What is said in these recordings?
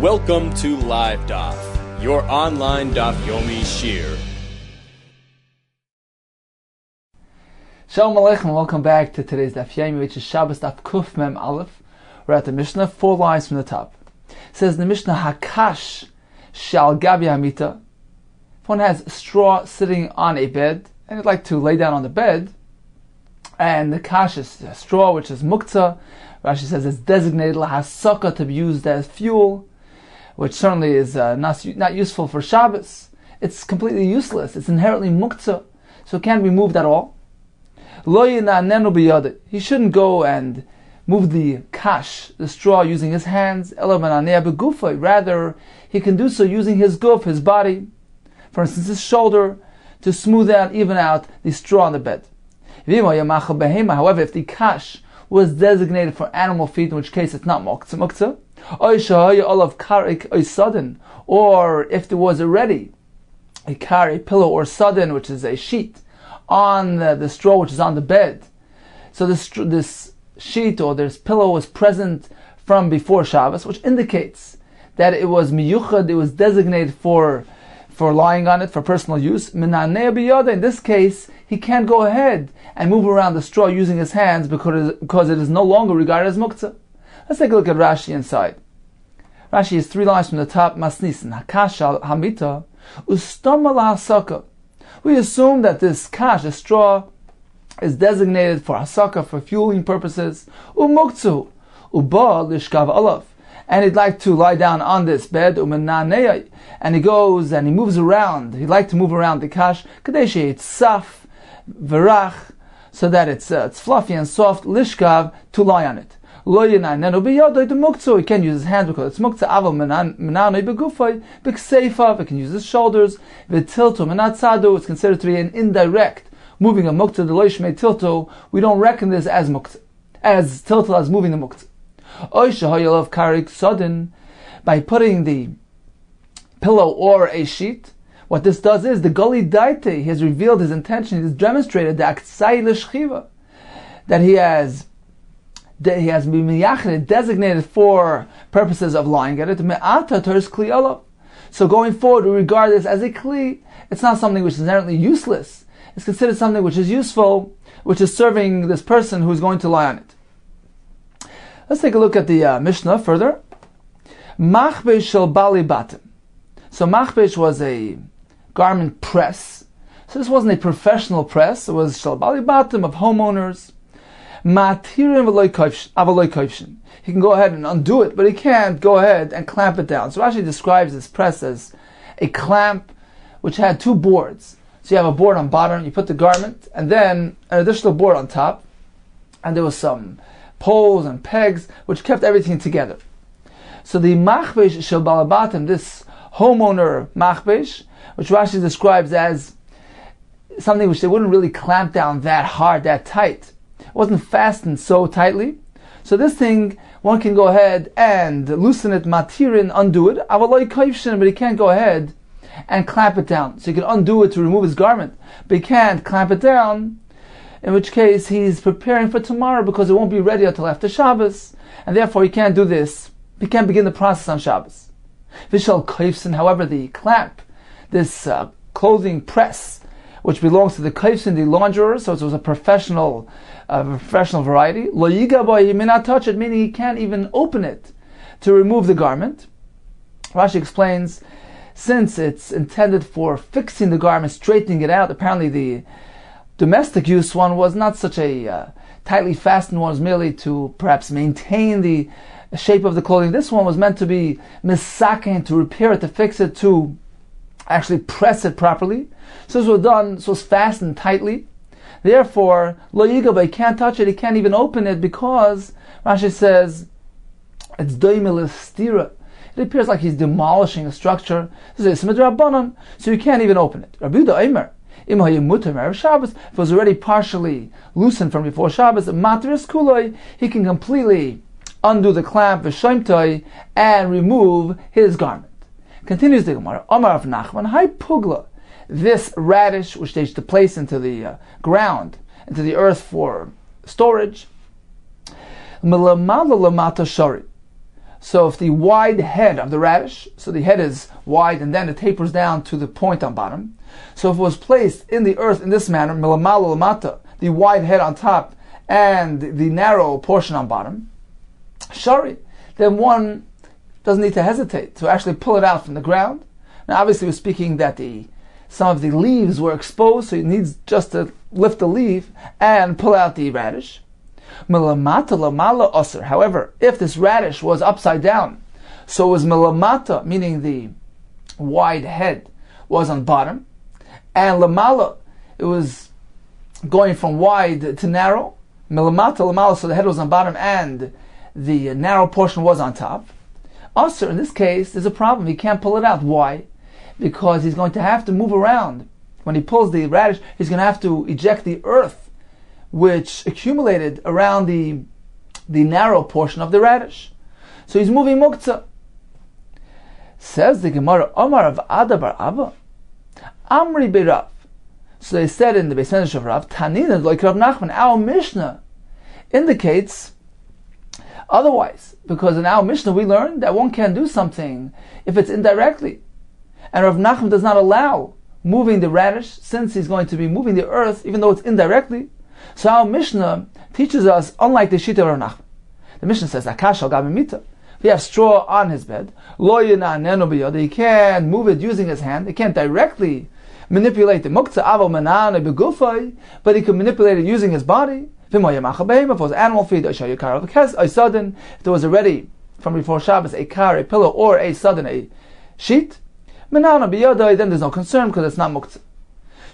Welcome to LIVEDAF, your online Daf Yomi Shiur. Shalom Aleichem, welcome back to today's Daf Yomi, which is Shabbos Daf Kuf Mem Aleph. We're at the Mishnah, 4 lines from the top. It says in the Mishnah, Hakash shal gabi hamita. If one has straw sitting on a bed, and you'd like to lay down on the bed, and the kash is straw, which is muktzah, Rashi says it's designated lahasaka, to be used as fuel, which certainly is not useful for Shabbos. It's completely useless. It's inherently muktzah, so it can't be moved at all. Lo yinanenu biyadeh. He shouldn't go and move the kash, the straw, using his hands. Ela menaneh begufay. Rather, he can do so using his guf, his body. For instance, his shoulder, to smooth out, even out the straw on the bed. However, if the kash was designated for animal feed, in which case it's not muktzah, or if there was already a pillow or sudden, which is a sheet, on the straw which is on the bed, so this sheet or this pillow was present from before Shabbos, which indicates that it was miyuchad, it was designated for lying on it, for personal use. In this case, he can't go ahead and move around the straw using his hands because it is no longer regarded as muktzah. Let's take a look at Rashi inside. Rashi is 3 lines from the top. Masnisin hakashal hamita ustama lahasaka. We assume that this kash, the straw, is designated for hasaka, for fueling purposes. Umuktzah uba lishkav alav, and he'd like to lie down on this bed. Umenanei, and he goes and he moves around. He'd like to move around the kash kadeshi saf verach, so that it's fluffy and soft. Lishkav, to lie on it. Lo yinanenu biyadoi demuktzah. He can't use his hands because it's muktzah. Aval menanei begufay b'kseifa. He can use his shoulders. V'tilto menatzadu. It's considered to be an indirect moving a muktzah. The loishmei tilto. We don't reckon this as muktzah, as tilto, as moving the muktzah. Oisha hayalav karik sudden. By putting the pillow or a sheet, what this does is the goli daite. He has revealed his intention. He has demonstrated the aktsai l'shchiva, that he has been miyached, designated for purposes of lying at it. Me'ata ters kli olav. So going forward, we regard this as a kli. It's not something which is inherently useless. It's considered something which is useful, which is serving this person who is going to lie on it. Let's take a look at the Mishnah further. Machbesh shel bali batim. So machbesh was a garment press. So this wasn't a professional press. It was shel bali batim, of homeowners. Matirin v'loy kaivshin. He can go ahead and undo it, but he can't go ahead and clamp it down. So Rashi describes this press as a clamp which had 2 boards. So you have a board on bottom, you put the garment, and then an additional board on top, and there was some poles and pegs which kept everything together. So the machbesh shel balabatim, this homeowner machbesh, which Rashi describes as something which they wouldn't really clamp down that hard, that tight. It wasn't fastened so tightly. So this thing, one can go ahead and loosen it, matirin, undo it, avaloi kaivshin, but he can't go ahead and clamp it down. So he can undo it to remove his garment, but he can't clamp it down, in which case he's preparing for tomorrow because it won't be ready until after Shabbos, and therefore he can't do this. He can't begin the process on Shabbos. Vishal kaivsin, however, the clamp, this clothing press, which belongs to the kaivsin, the launderer, so it was a professional variety. Lo yigaboy, he may not touch it, meaning he can't even open it to remove the garment. Rashi explains, since it's intended for fixing the garment, straightening it out, apparently the domestic use one was not such a tightly fastened one, was merely to perhaps maintain the shape of the clothing. This one was meant to be misaken, to repair it, to fix it, to actually press it properly. So this was done, so it was fastened tightly. Therefore, lo yigav, he can't touch it, he can't even open it, because Rashi says it's doimel stira. It appears like he's demolishing a structure. This is a midrabanan, so you can't even open it. Rabbi Yehuda Omer, if it was already partially loosened from before Shabbos, he can completely undo the clamp v'shoimtoi and remove his garment. Continues the Gemara. Amar of Nachman, Hai Pugla. This radish which they used to place into the ground, into the earth for storage. Milamala lamata shari. So if the wide head of the radish, so the head is wide and then it tapers down to the point on bottom. So if it was placed in the earth in this manner, milamala lamata, the wide head on top and the narrow portion on bottom, shari, then one doesn't need to hesitate to actually pull it out from the ground. Now obviously we're speaking that some of the leaves were exposed, so he needs just to lift the leaf and pull out the radish. Milamata lamala osir. However, if this radish was upside down, so it was milamata, meaning the wide head was on bottom, and lamala, it was going from wide to narrow. Milamata lamala, so the head was on bottom and the narrow portion was on top. Osir, in this case, there's a problem. He can't pull it out. Why? Because he's going to have to move around. When he pulls the radish, he's going to have to eject the earth which accumulated around the narrow portion of the radish. So he's moving muktzah. Says the Gemara, Omar of Ada bar Abba, Amri Berav. So they said in the Beis Medrash of Rav, Tanina like Rav Nachman, our Mishnah indicates otherwise. Because in our Mishnah we learned that one can do something if it's indirectly. And Rav Nachman does not allow moving the radish, since he's going to be moving the earth, even though it's indirectly. So our Mishnah teaches us, unlike the Shita of Rav Nachman. The Mishnah says, Akash al gabi mita. If you have straw on his bed, lo yina'anenu biyado, he can't move it using his hand, he can't directly manipulate the muktzah, avo manane begufay, but he can manipulate it using his body. If it was animal feed, if there was already, from before Shabbos, a car, a pillow, or a sudden, a sheet, manana biyado, then there's no concern because it's not muktzah.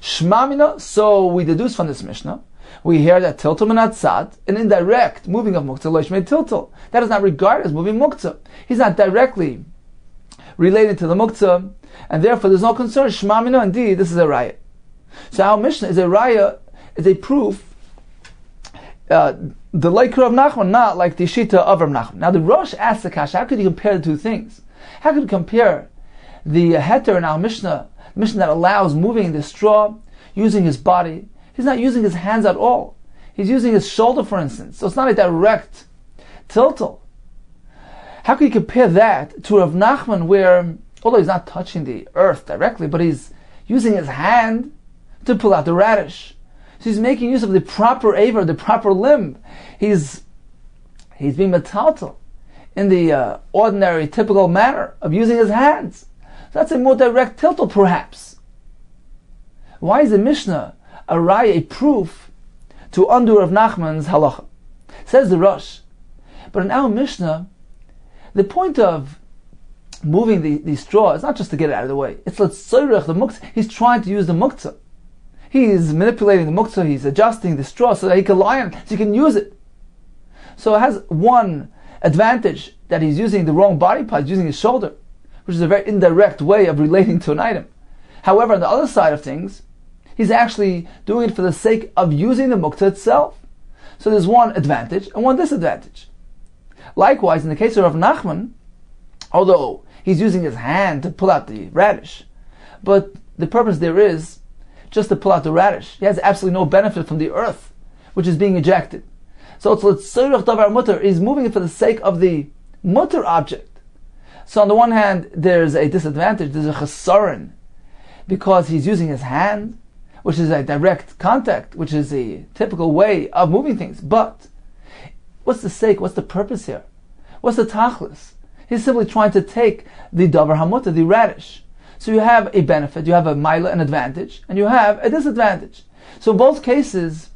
Shmamina, so we deduce from this Mishnah, we hear that tiltul menatzad, an indirect moving of muktzah, loish made tiltul. That is not regarded as moving muktzah. He's not directly related to the muktzah, and therefore there's no concern. Shmamina, indeed, this is a raya. So our Mishnah is a raya, is a proof, the Laikur of Nachman, not like the Shita of Rav Nachman. Now the Rosh asks the Kasha, how could you compare the two things? How could you compare the heter in our Mishnah, the Mishnah that allows moving the straw, using his body? He's not using his hands at all. He's using his shoulder, for instance. So it's not a direct tiltal. How can you compare that to Rav Nachman, where, although he's not touching the earth directly, but he's using his hand to pull out the radish? So he's making use of the proper aver, the proper limb. He's being metaltal in the ordinary, typical manner of using his hands. So that's a more direct tiltal, perhaps. Why is the Mishnah a raya, a proof to undo Rav Nachman's halacha? Says the Rosh. But in our Mishnah, the point of moving the straw is not just to get it out of the way. It's l'tzoyrech, the muktzah. He's trying to use the muktzah. He's manipulating the muktzah, he's adjusting the straw so that he can lie on it, so he can use it. So it has one advantage, that he's using the wrong body part, he's using his shoulder, which is a very indirect way of relating to an item. However, on the other side of things, he's actually doing it for the sake of using the muktzah itself. So there's one advantage and one disadvantage. Likewise, in the case of Rav Nachman, although he's using his hand to pull out the radish, but the purpose there is just to pull out the radish. He has absolutely no benefit from the earth, which is being ejected. So it's l'tzorech davar mutter. He's moving it for the sake of the mutter object. So on the one hand, there's a disadvantage, there's a chesaron, because he's using his hand, which is a direct contact, which is a typical way of moving things. But what's the sake? What's the purpose here? What's the tachlis? He's simply trying to take the davar hamutter, the radish. So you have a benefit, you have a mila, an advantage, and you have a disadvantage. So in both cases,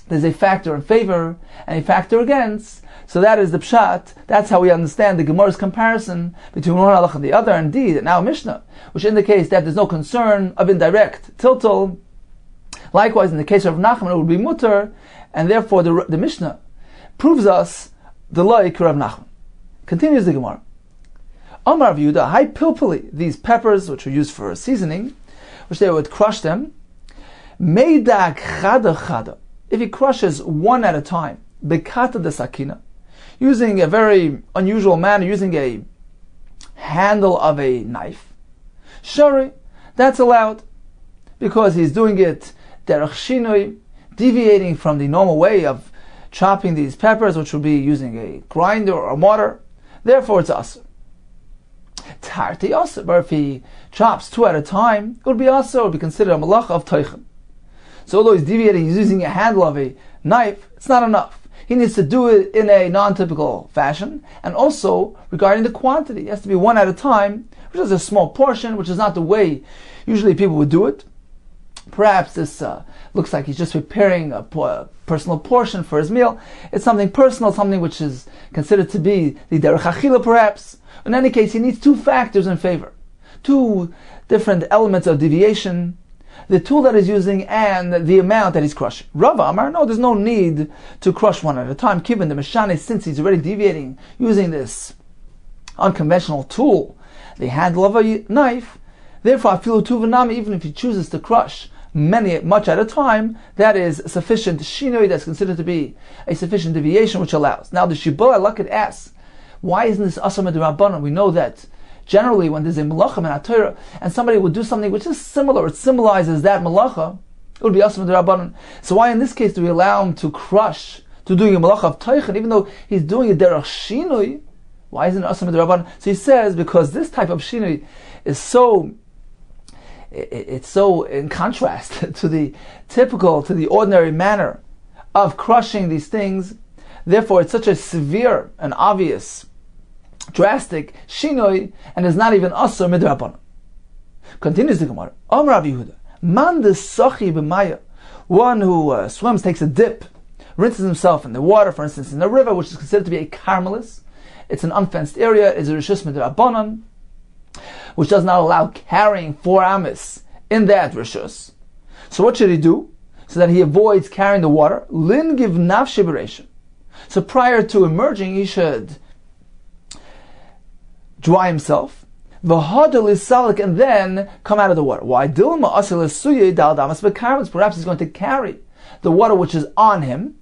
there's a factor in favor and a factor against. So that is the pshat. That's how we understand the Gemara's comparison between one halach and the other. Indeed, in our Mishnah, which indicates that there's no concern of indirect tiltal. Likewise, in the case of Nachman, it would be mutter, and therefore the Mishnah proves us the like Rav Nachman. Continues the Gemara. Amar Rav Yehuda, high pilpuli, these peppers which are used for seasoning, which they would crush them. Meidak chada chada, if he crushes one at a time, bekata de sakina, using a very unusual manner, using a handle of a knife, shari, that's allowed, because he's doing it derech shinoi, deviating from the normal way of chopping these peppers, which would be using a grinder or a mortar. Therefore it's asur. Tarti asur, but if he chops 2 at a time, it would be asur, it would be considered a malacha of toichem. So although he's deviating, he's using a handle of a knife, it's not enough. He needs to do it in a non-typical fashion, and also regarding the quantity. It has to be 1 at a time, which is a small portion, which is not the way usually people would do it. Perhaps this looks like he's just preparing a personal portion for his meal. It's something personal, something which is considered to be the derech achila perhaps. In any case, he needs 2 factors in favor. 2 different elements of deviation. The tool that he's using and the amount that he's crushing. Rava Amar, no, there's no need to crush 1 at a time. Given the Meshane, since he's already deviating using this unconventional tool, the handle of a knife, therefore, afilu tuvanami, even if he chooses to crush much at a time, that is sufficient shinoi, that's considered to be a sufficient deviation which allows. Now the Shibboleh Lakit asks, why isn't this asur midrabanan? We know that generally when there's a malacha in HaTorah and somebody would do something which is similar, it symbolizes that malacha, it would be asur midrabanan. So why in this case do we allow him to crush, to doing a malacha of teichen, even though he's doing a derech shinoi? Why isn't it asur midrabanan? So he says, because this type of shinoi is so, it's so in contrast to the typical, to the ordinary manner of crushing these things. Therefore, it's such a severe and obvious, drastic shinoi, and is not even asur midrabanan. Continues the Gemara. Amar Rabbi Yehuda, man desachi b'maya, one who swims, takes a dip, rinses himself in the water, for instance, in the river, which is considered to be a carmelis. It's an unfenced area. It's a rishus midrabanan, which does not allow carrying 4 amis in that rishus. So what should he do? So that he avoids carrying the water. Lin give nafshi b'reisha. So prior to emerging, he should dry himself, and then come out of the water. Why? Perhaps he's going to carry the water which is on him.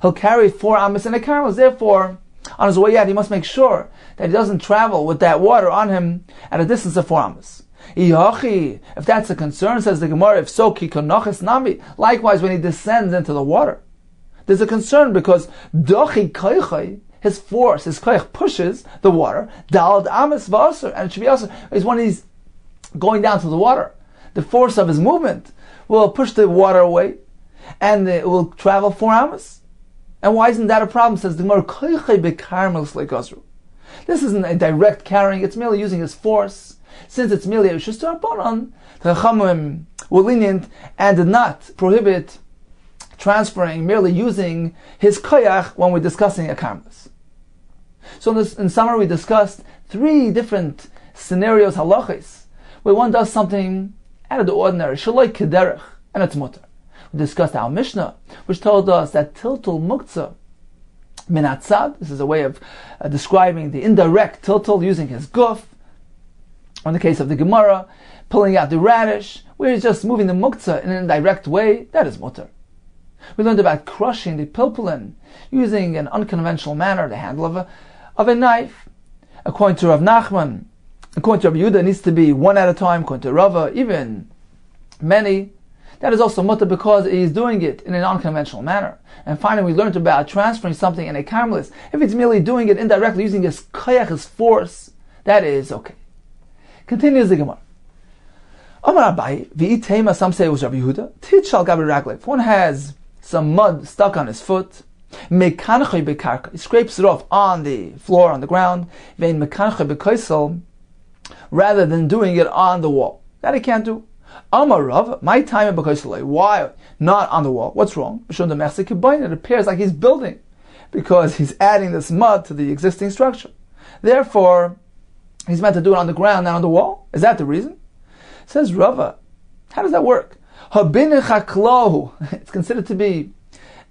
He'll carry 4 amis and a carmelis. Therefore, on his way out, he must make sure that he doesn't travel with that water on him at a distance of 4 amis. If that's a concern, says the Gemara, if so, nami. Likewise, when he descends into the water, there's a concern because his force, his koich pushes the water, dalad amis v'asur, and it should be asur. Is when he's going down to the water, the force of his movement will push the water away, and it will travel 4 amis. And why isn't that a problem? Says the Gemara, this isn't a direct carrying, it's merely using his force. Since it's merely a rishus d'Rabbanan, the Chachamim were lenient and did not prohibit transferring, merely using his koyach when we're discussing a carmelis. So in summary, we discussed 3 different scenarios, halachis, where one does something out of the ordinary, shaloi kederech, and it's mutter. We discussed our Mishnah, which told us that tiltul muktzah min hatzad, this is a way of describing the indirect tiltul using his guf. In the case of the Gemara, pulling out the radish, where he's just moving the muktzah in an indirect way, that is mutter. We learned about crushing the pilpulin using an unconventional manner, the handle of a knife. According to Rav Nachman, according to Rabbi Yehuda, it needs to be 1 at a time. According to Rava, even many. That is also mutter because he is doing it in an unconventional manner. And finally, we learned about transferring something in a carmelis. If it's merely doing it indirectly, using his koyach, his force, that is okay. Continues the Gemara. Amar Abaye, v'itema, some say it was Rabbi Yehuda. Titchal gabi raglev. If one has some mud stuck on his foot, mekanachoi bekarka, he scrapes it off on the floor, on the ground, vein mekanachoi bekoisel, rather than doing it on the wall. That he can't do. Amar Rav, my time bekoisel. Why not on the wall? What's wrong? It appears like he's building, because he's adding this mud to the existing structure. Therefore, he's meant to do it on the ground, not on the wall. Is that the reason? Says Rava, how does that work? It's considered to be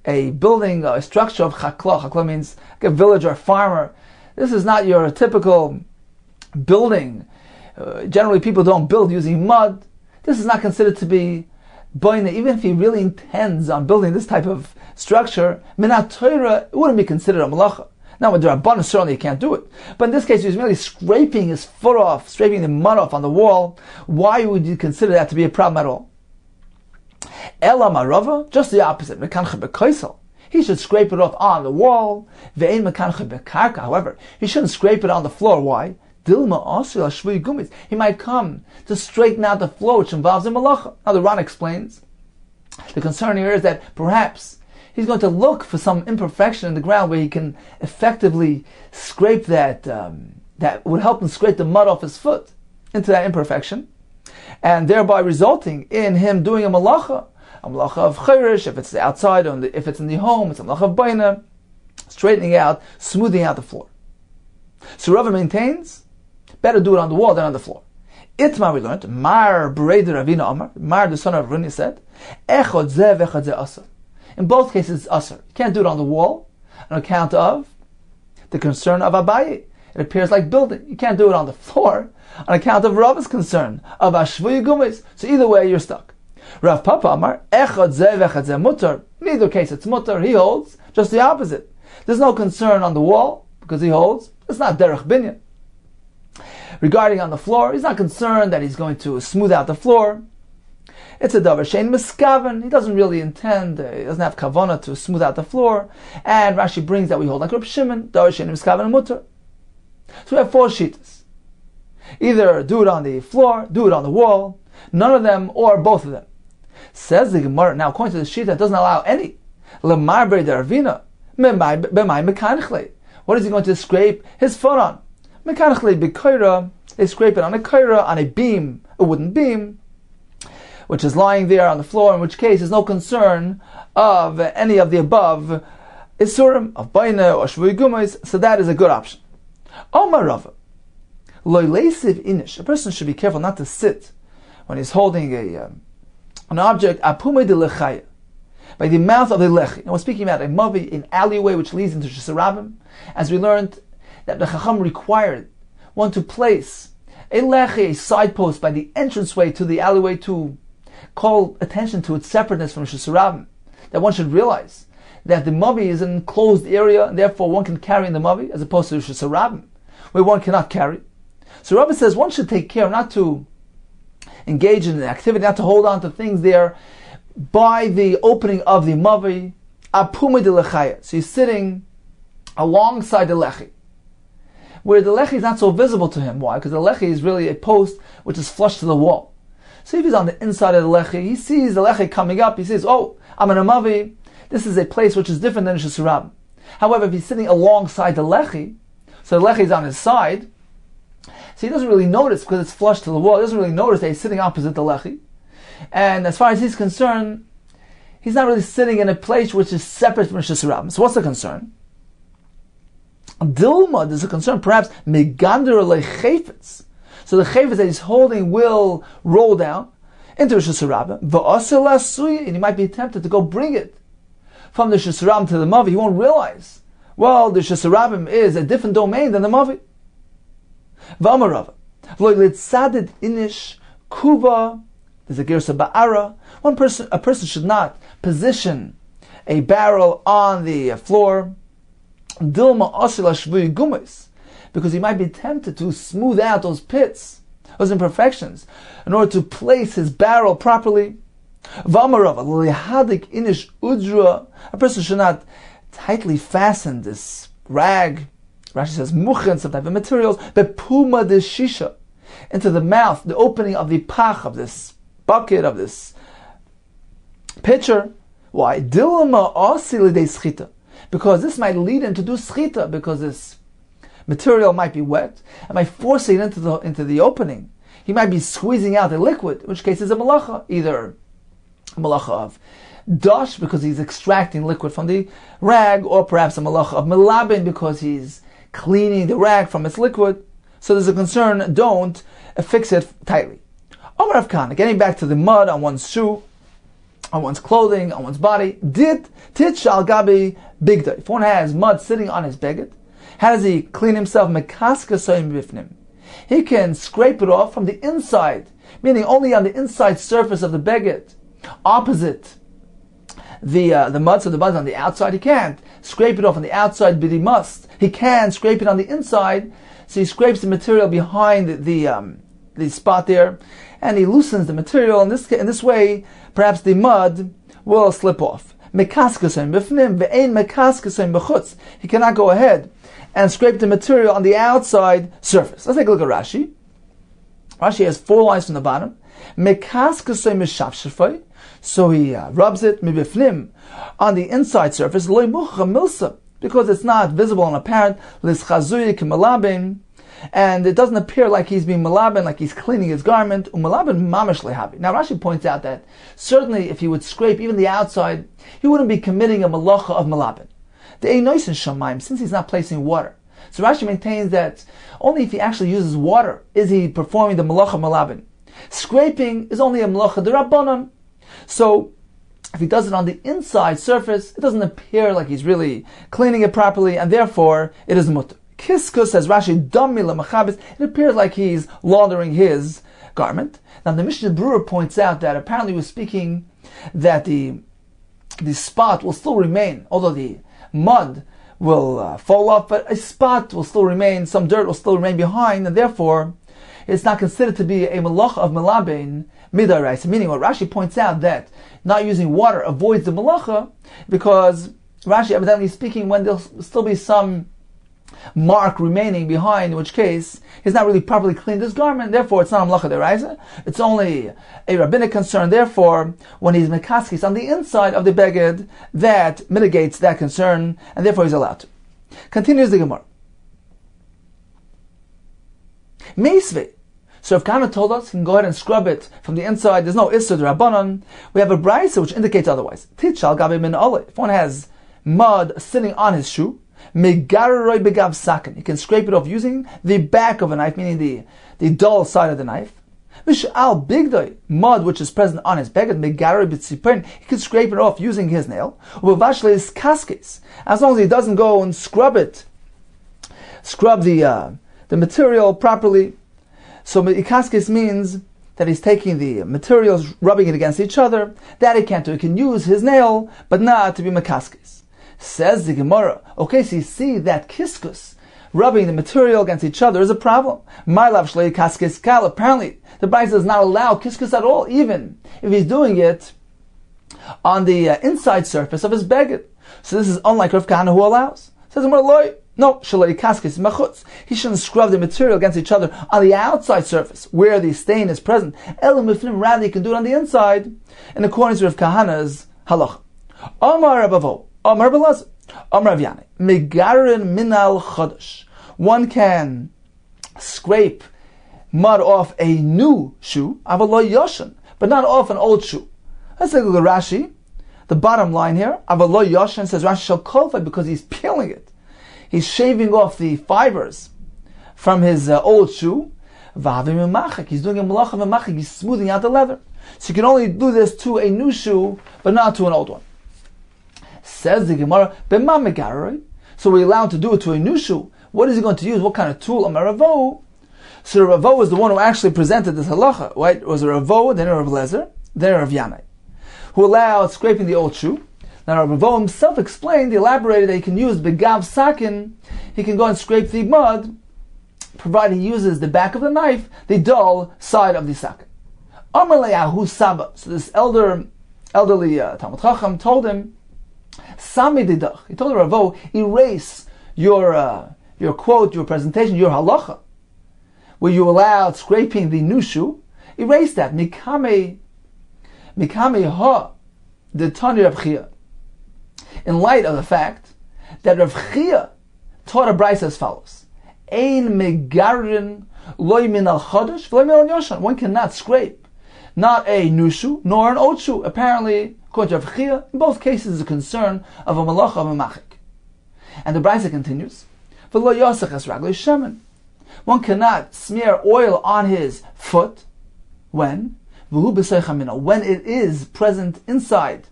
a building, a structure of chakla. Chakla means like a village or a farmer. This is not your typical building. Generally, people don't build using mud. This is not considered to be boina. Even if he really intends on building this type of structure, minat Torah, it wouldn't be considered a malacha. Now, with the Rabbanan, certainly he can't do it. But in this case, he's merely scraping his foot off, scraping the mud off on the wall. Why would you consider that to be a problem at all? Ela marava, just the opposite. he should scrape it off on the wall. However, he shouldn't scrape it on the floor. Why? He might come to straighten out the floor, which involves a malacha. Now the Ran explains, the concern here is that perhaps he's going to look for some imperfection in the ground where he can effectively scrape that, that would help him scrape the mud off his foot into that imperfection, and thereby resulting in him doing a malacha of chayrish, if it's outside, or if it's in the home, it's a malacha of baina, straightening out, smoothing out the floor. So Rava maintains, better do it on the wall than on the floor. Itmar, we learned, Mar Breder Ravina Amar, Mar the son of Ravina said, Echad zeh vechad zeh asar. In both cases, it's asar. You can't do it on the wall on account of the concern of Abaye. It appears like building. You can't do it on the floor on account of Rava's concern of Ashvuy Gumis. So either way, you're stuck. Rav Papa Amar, Echad zeh vechad zeh mutar. In either case, it's mutar. He holds just the opposite. There's no concern on the wall because he holds it's not derech binyan. Regarding on the floor, he's not concerned that he's going to smooth out the floor. It's a davar shein miskaven. He doesn't really intend, he doesn't have kavana to smooth out the floor. And Rashi brings that we hold like Reb Shimon, davar shein miskaven and mutar. So we have 4 shittas. Either do it on the floor, do it on the wall, none of them, or both of them. Says the Gemara, now according to the shita, it doesn't allow any. Lemar breder Ravina, b'may mekanichle. What is he going to scrape his foot on? Mechanically, b'koira, they scrape it on a koira, on a beam, a wooden beam, which is lying there on the floor, in which case there's no concern of any of the above isurim, of baina, or shvui gumais, so that is a good option. Omar Rava, lo leisiv inish, a person should be careful not to sit when he's holding an object, apumei de lechaya, by the mouth of the lechi. And we're speaking about a mavi, an alleyway which leads into Shisarabim, as we learned that the Chacham required one to place a lechi, a side post, by the entranceway to the alleyway to call attention to its separateness from Shisarabim. That one should realize that the mavi is an enclosed area, and therefore one can carry in the mavi, as opposed to Shisarabim, where one cannot carry. So Rabbi says one should take care not to engage in the activity, not to hold on to things there by the opening of the mavi, apumei de lechaya. So he's sitting alongside the lechi, where the lechi is not so visible to him. Why? Because the lechi is really a post which is flush to the wall. So if he's on the inside of the lechi, he sees the lechi coming up, he says, oh, I'm in a mavi, this is a place which is different than Shusarabim. However, if he's sitting alongside the lechi, so the lechi is on his side, so he doesn't really notice because it's flush to the wall, he doesn't really notice that he's sitting opposite the lechi. And as far as he's concerned, he's not really sitting in a place which is separate from Shusarabim. So what's the concern? Dilma, there's a concern, perhaps, megander lechefetz. So the chefetz that he's holding will roll down into the Shusarabim, and he might be tempted to go bring it from the Shusarabim to the Mavi. He won't realize, well, the Shusarabim is a different domain than the Mavi. V'amarava, v'lo litzadid inish kuva, there's a gersa ba'ara. A person should not position a barrel on the floor, dilma osila shvui gumis, because he might be tempted to smooth out those pits, those imperfections, in order to place his barrel properly. V'amarava, lihadik inish udra, a person should not tightly fasten this rag, Rashi says muchen, some type of materials, but puma de shisha, into the mouth, the opening of the pach, of this bucket, of this pitcher. Why? Dilma osili de schita, because this might lead him to do schita, because this material might be wet, and by forcing it into the opening, he might be squeezing out the liquid, in which case is a malacha, either a malacha of dash, because he's extracting liquid from the rag, or perhaps a malacha of melabin, because he's cleaning the rag from its liquid. So there's a concern, don't affix it tightly. Omar Rav Kana, getting back to the mud on one's shoe, on one's clothing, on one's body, tit shal gabi bigda. If one has mud sitting on his beged, how does he clean himself? Mekaska soim bifnim. He can scrape it off from the inside, meaning only on the inside surface of the beged, opposite the mud. So the mud on the outside, he can't scrape it off on the outside, but he must. He can scrape it on the inside, so he scrapes the material behind the spot there, and he loosens the material. In this way, perhaps the mud will slip off. mekaskasem b'fnim ve'ein mekaskasem b'chutz. He cannot go ahead and scrape the material on the outside surface. Let's take a look at Rashi. Rashi has 4 lines from the bottom. Mekaskasem mishafshafay. So he rubs it mibifnim on the inside surface, loy mucha milsa, because it's not visible and apparent, lischazuy k'malabin, and it doesn't appear like he's being malabin, like he's cleaning his garment. Umalabin mamash lehabi. Now Rashi points out that certainly if he would scrape even the outside, he wouldn't be committing a malacha of malabin. The einois in shamayim, since he's not placing water. So Rashi maintains that only if he actually uses water is he performing the malacha malabin. Scraping is only a malacha derabbanan. So if he does it on the inside surface, it doesn't appear like he's really cleaning it properly, and therefore it is mutter. Kiskus, says Rashi, dami lemachabis, it appears like he's laundering his garment. Now the Mishnah Brewer points out that apparently we're speaking that the spot will still remain, although the mud will fall off, but a spot will still remain, some dirt will still remain behind, and therefore it's not considered to be a malacha of malabein midaraisa. Meaning what Rashi points out, that not using water avoids the malacha, because Rashi evidently speaking when there'll still be some mark remaining behind, in which case he's not really properly cleaned his garment, therefore it's not a malacha deraisa, it's only a rabbinic concern. Therefore, when he's mekaskis on the inside of the beged, that mitigates that concern, and therefore he's allowed to. Continues the Gemara. Meisvei. So if Kahana told us he can go ahead and scrub it from the inside, there's no Issur D'Rabbanan. We have a Brisa which indicates otherwise. Tichal gabe min ole. If one has mud sitting on his shoe, megarroi begav sakin. He can scrape it off using the back of a knife, meaning the dull side of the knife. Vishal bigdoi, mud which is present on his beged, megarroi b'tziperin. He can scrape it off using his nail. Uvavashle is kaskes. As long as he doesn't go and scrub the material properly. So ikaskis means that he's taking the materials, rubbing it against each other. That he can't do. He can use his nail, but not to be mekaskis. Says the Gemara. Okay, so you see that kiskus, rubbing the material against each other, is a problem. My love shlei kaskis kal. Apparently, the Brisa does not allow kiskus at all, even if he's doing it on the inside surface of his beged. So this is unlike Rav Kahana, who allows. Says the Gemara, loy. No, shalei kaskis machutz. He shouldn't scrub the material against each other on the outside surface where the stain is present. Rather, he can do it on the inside, in accordance with Rav Kahana's halacha. Amar Rabavo, Amar Belaz, Amar Avyani, Megarin minal chodesh. One can scrape mud off a new shoe, avalo yoshan, but not off an old shoe. Let's take a look at Rashi. The bottom line here, avalo yoshan, says Rashi shall qualify because he's peeling it. He's shaving off the fibers from his old shoe. He's doing a malacha v'machik. He's smoothing out the leather. So you can only do this to a new shoe, but not to an old one. Says the Gemara, b'ma megaroi. So we're allowed to do it to a new shoe. What is he going to use? What kind of tool? A Ravo. So Ravo was the one who actually presented this halacha. Right? It was a Ravo, then a Rav Lezer, then a Rav Yanai, who allowed scraping the old shoe. Now Ravo himself explained, elaborated that he can use begav sakin. He can go and scrape the mud, provided he uses the back of the knife, the dull side of the sakin. Amar le'ahu saba. So this elderly Talmud Chacham told him, Sami didach. He told Ravo, erase your quote, your presentation, your halacha, where you allowed scraping the new shoe. Erase that. Mikame ha the Tani Rav Chia. In light of the fact that Rav Chia taught a brisa as follows: Ein megarin loy min al chodesh v'loy min al yoshan. One cannot scrape not a new shoe nor an old shoe. Apparently, according to Rav Chia, in both cases is a concern of a malacha of a machik. And the brisa continues: V'lo yosach es raglei shemen. One cannot smear oil on his foot when v'hu b'seicha mino, when it is present inside,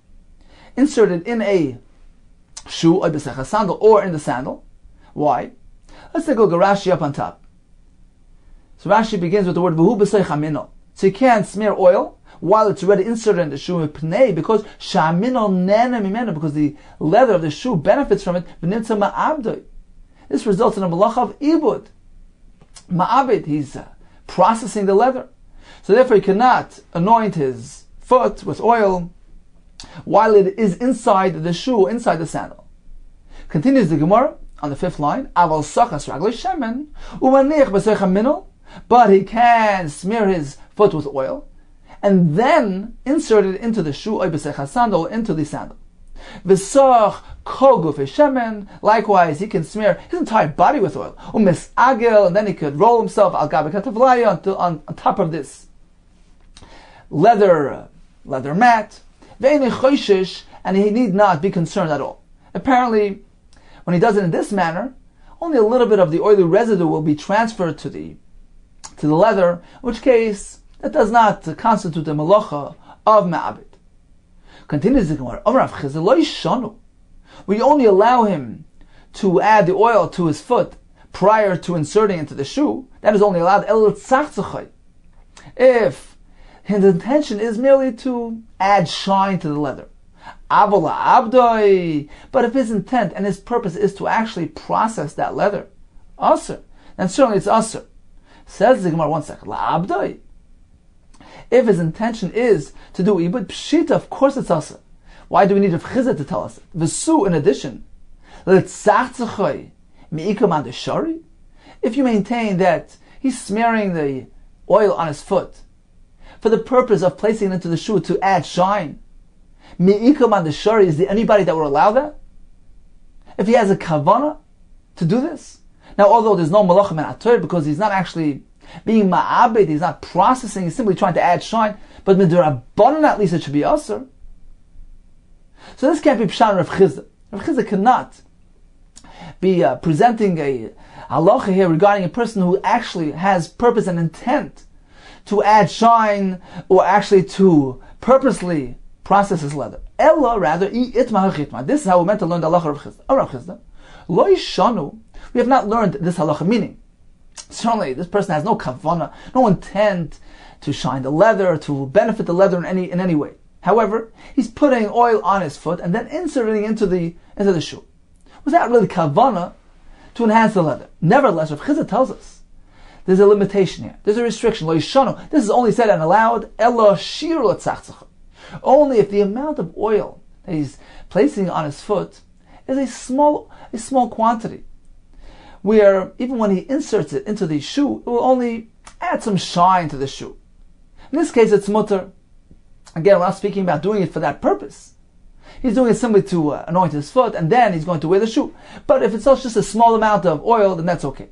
inserted in a shoe or b'seicha sandal, or in the sandal. Why? Let's take a look at Rashi up on top. So Rashi begins with the word v'hu b'seicha mino. So you can't smear oil while it's already inserted in the shoe because shamino nene mimeno, because the leather of the shoe benefits from it. V'nimtza ma'abdoi. This results in a malacha of ibud. Ma'abed, he's processing the leather. So therefore he cannot anoint his foot with oil while it is inside the shoe, inside the sandal. Continues the Gemara on the 5th line. Aval sachas ragli shemen umanich b'secha minol, but he can smear his foot with oil and then insert it into the shoe, oy b'secha sandal, into the sandal. V'sach kol guf shemen, likewise he can smear his entire body with oil. Umisagel, and then he could roll himself al gabe katavlaya on top of this leather mat. Ve'eni choishish, and he need not be concerned at all. Apparently, when he does it in this manner, only a little bit of the oily residue will be transferred to the leather, in which case that does not constitute the malacha of ma'abed. Continues the Gemara. We only allow him to add the oil to his foot prior to inserting into the shoe. That is only allowed if his intention is merely to add shine to the leather. But if his intent and his purpose is to actually process that leather, asr, then certainly it's asr. Says the Gemara, 1 second. If his intention is to do ibud pshita, of course it's asr. Why do we need a chizah to tell us it? V'su, in addition, if you maintain that he's smearing the oil on his foot for the purpose of placing it into the shoe to add shine, is there anybody that would allow that? If he has a kavanah to do this? Now, although there's no malachim and ator, because he's not actually being ma'abed, he's not processing, he's simply trying to add shine, but midrabanan at least it should be asr. So this can't be pshan Rav Chizda. Rav Chizda cannot be presenting a halacha here regarding a person who actually has purpose and intent to add shine, or actually to purposely process his leather. Ella, rather, this is how we're meant to learn the halacha of Chizda. Rav Chizda, lo yishanu, we have not learned this halacha, meaning certainly this person has no kavanah, no intent to shine the leather, to benefit the leather in any way. However, he's putting oil on his foot and then inserting into the shoe. Was that really kavanah to enhance the leather? Nevertheless, Rav Chizda tells us there's a limitation here. There's a restriction. Lo yishanu. This is only said and allowed. Elo shiur l'tzachtzach. Only if the amount of oil that he's placing on his foot is a small quantity, where even when he inserts it into the shoe, it will only add some shine to the shoe. In this case, it's mutter. Again, we're not speaking about doing it for that purpose. He's doing it simply to anoint his foot, and then he's going to wear the shoe. But if it's just a small amount of oil, then that's okay.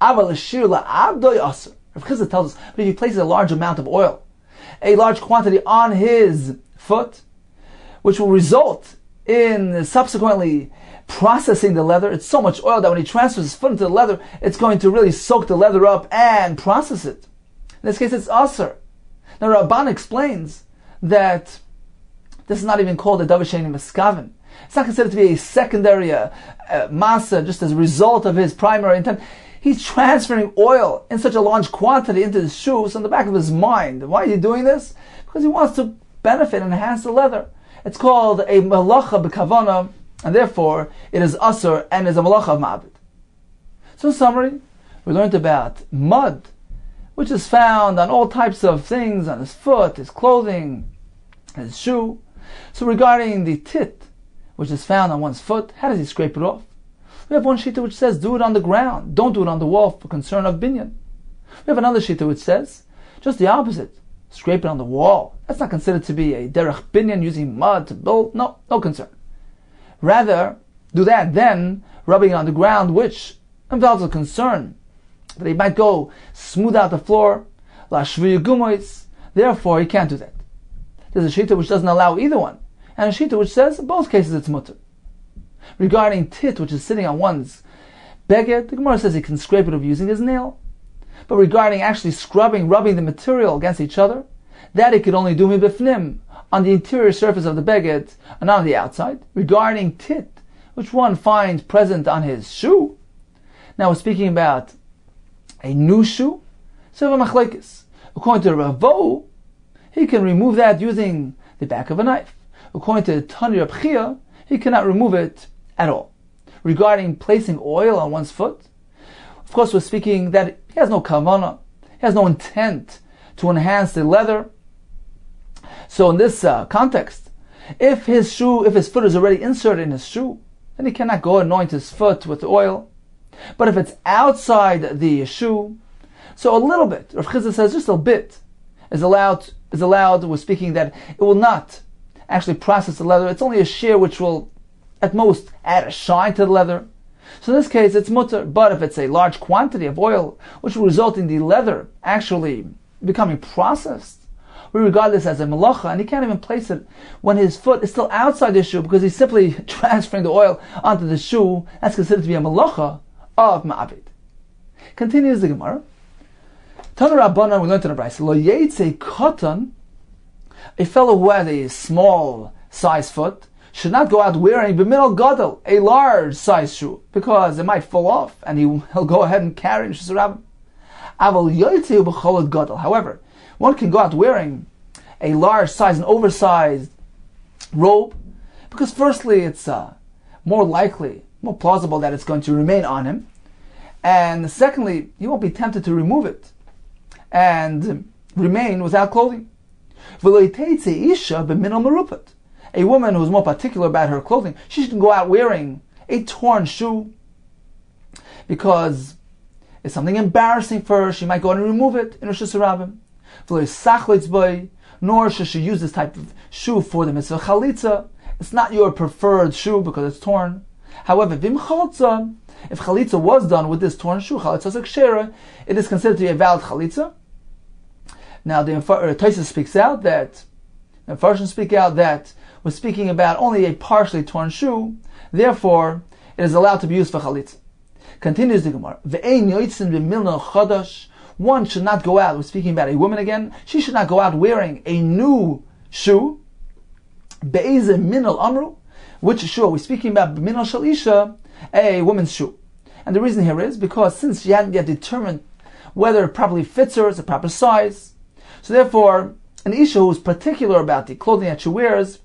Rav Chizda tells us, but if he places a large amount of oil, a large quantity on his foot, which will result in subsequently processing the leather, it's so much oil that when he transfers his foot into the leather, it's going to really soak the leather up and process it. In this case, it's asr. Now, Rabban explains that this is not even called a davar she'eini miskaven. It's not considered to be a secondary masa, just as a result of his primary intent. He's transferring oil in such a large quantity into his shoes in the back of his mind. Why is he doing this? Because he wants to benefit and enhance the leather. It's called a malacha b'kavana, and therefore it is asr and is a malacha of ma'abed. So in summary, we learned about mud, which is found on all types of things, on his foot, his clothing, his shoe. So regarding the tit, which is found on one's foot, how does he scrape it off? We have one shita which says, do it on the ground, don't do it on the wall for concern of binyan. We have another shita which says, just the opposite, scrape it on the wall. That's not considered to be a derech binyan, using mud to build, no concern. Rather, do that, then rubbing it on the ground, which involves a concern that he might go smooth out the floor, la shviyu gumois. Therefore, he can't do that. There's a shita which doesn't allow either one, and a shita which says in both cases it's mutter. Regarding tit, which is sitting on one's beged, the Gemara says he can scrape it off using his nail. But regarding actually rubbing the material against each other, that he could only do mibifnim, on the interior surface of the beged and not on the outside. Regarding tit, which one finds present on his shoe, now we're speaking about a new shoe, so a machlekes. According to Ravo, he can remove that using the back of a knife. According to Tani Reb Chia, he cannot remove it at all. Regarding placing oil on one's foot, of course we're speaking that he has no kavanah, he has no intent to enhance the leather. So in this context, If his foot is already inserted in his shoe, then he cannot go anoint his foot with oil. But if it's outside the shoe, so a little bit, Rav Chizda says just a bit, is allowed. We're speaking that it will not actually process the leather. It's only a shear which will, at most, add a shine to the leather. So in this case, it's mutter. But if it's a large quantity of oil, which will result in the leather actually becoming processed, we regard this as a malacha, and he can't even place it when his foot is still outside the shoe because he's simply transferring the oil onto the shoe. That's considered to be a malacha of ma'abed. Continues the Gemara. Tanu Rabbanan, we learned in the Brayso, lo yetze katan, a fellow who has a small size foot should not go out wearing b'minal gadol, a large size shoe, because it might fall off and he'll go ahead and carry it. However, one can go out wearing a large size, an oversized robe, because firstly it's more likely, more plausible that it's going to remain on him, and secondly, he won't be tempted to remove it and remain without clothing. A woman who's more particular about her clothing, she shouldn't go out wearing a torn shoe because it's something embarrassing for her. She might go and remove it in Rosh Hashanah. Nor should she use this type of shoe for the mitzvah chalitza. It's not your preferred shoe because it's torn. However, if chalitza was done with this torn shoe, it is considered to be a valid chalitza. Now the Tosfos speaks out that the Farshim speak out that we're speaking about only a partially torn shoe, therefore it is allowed to be used for chalitza. Continues the Gemara. One should not go out, we're speaking about a woman again, she should not go out wearing a new shoe. Be'eze minal amru, which shoe? We're speaking about minal shel isha, a woman's shoe. And the reason here is because since she hadn't yet determined whether it properly fits her, it's a proper size, so therefore an isha who is particular about the clothing that she wears,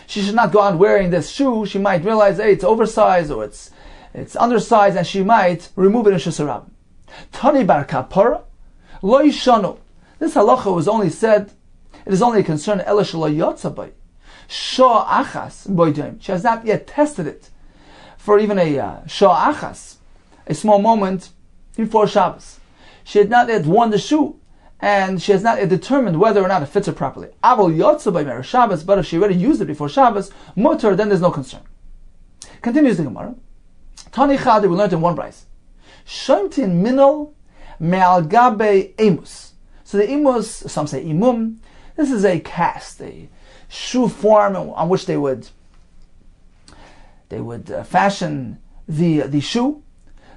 she should not go out wearing this shoe. She might realize, hey, it's oversized or it's undersized, and she might remove it in Shusarab. Tani bar kapara lo yishanu. This halacha was only said, it is only a concern ela shelo yotza bay shah achas boydem. She has not yet tested it for even a shah achas, a small moment before Shabbos. She had not yet worn the shoe, and she has not yet determined whether or not it fits her properly. Avol yotza bay mer Shabbos, but if she already used it before Shabbos, mutter, then there's no concern. Continues the Gemara. Tani chad, we learned in one brayso. Shomtin minol me'al gabe emus. So the emus, some say imum, this is a cast, a shoe form on which they would fashion the shoe.